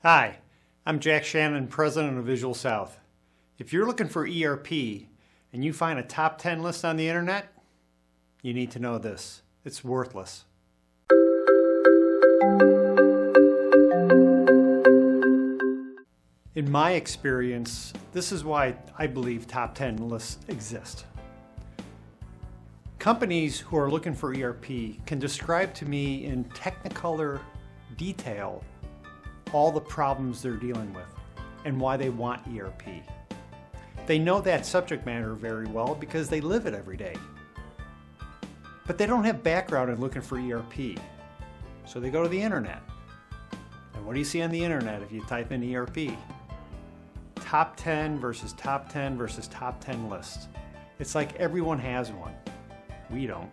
Hi, I'm Jack Shannon, President of Visual South. If you're looking for ERP and you find a top 10 list on the internet, you need to know this. It's worthless. In my experience, this is why I believe top 10 lists exist. Companies who are looking for ERP can describe to me in technicolor detail all the problems they're dealing with and why they want ERP. They know that subject matter very well because they live it every day. But they don't have background in looking for ERP. So they go to the internet. And what do you see on the internet if you type in ERP? Top 10 versus top 10 versus top 10 lists. It's like everyone has one. We don't.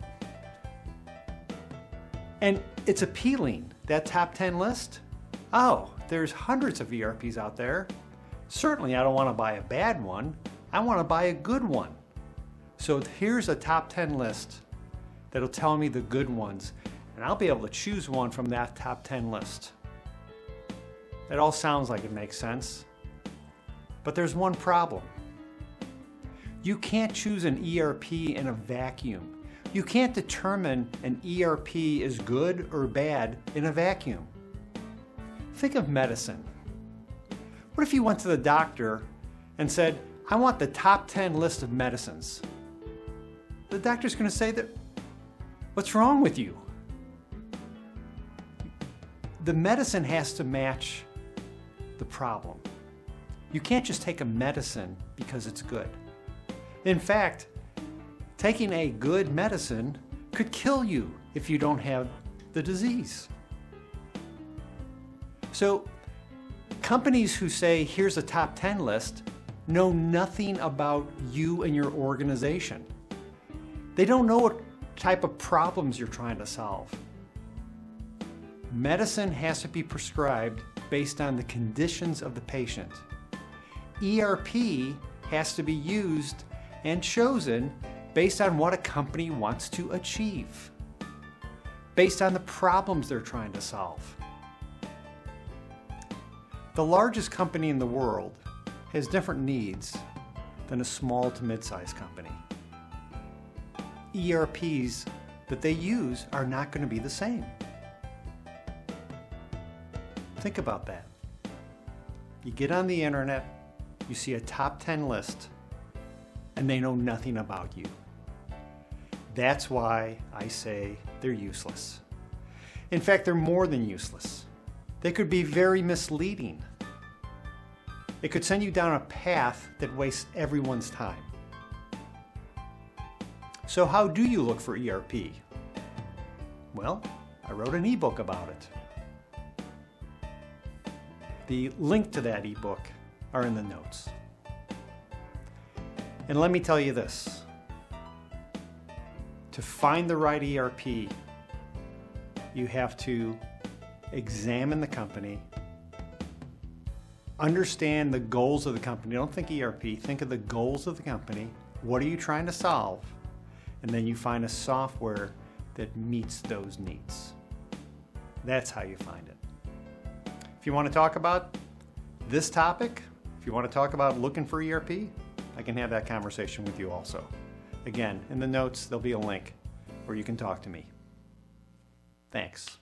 And it's appealing, that top 10 list. Oh, there's hundreds of ERPs out there. Certainly I don't want to buy a bad one. I want to buy a good one. So here's a top 10 list that'll tell me the good ones, and I'll be able to choose one from that top 10 list. It all sounds like it makes sense, but there's one problem. You can't choose an ERP in a vacuum. You can't determine an ERP is good or bad in a vacuum. Think of medicine. What if you went to the doctor and said, I want the top 10 list of medicines? The doctor's going to say that, what's wrong with you? The medicine has to match the problem. You can't just take a medicine because it's good. In fact, taking a good medicine could kill you if you don't have the disease. So, companies who say, here's a top 10 list, know nothing about you and your organization. They don't know what type of problems you're trying to solve. Medicine has to be prescribed based on the conditions of the patient. ERP has to be used and chosen based on what a company wants to achieve, based on the problems they're trying to solve. The largest company in the world has different needs than a small to mid-sized company. ERPs that they use are not going to be the same. Think about that. You get on the internet, you see a top 10 list, and they know nothing about you. That's why I say they're useless. In fact, they're more than useless. They could be very misleading. It could send you down a path that wastes everyone's time. So how do you look for ERP? Well, I wrote an ebook about it. The link to that ebook are in the notes. And let me tell you this. To find the right ERP, you have to examine the company, understand the goals of the company. Don't think ERP, think of the goals of the company. What are you trying to solve? And then you find a software that meets those needs. That's how you find it. If you want to talk about this topic, if you want to talk about looking for ERP, I can have that conversation with you also. Again, in the notes, there'll be a link where you can talk to me. Thanks.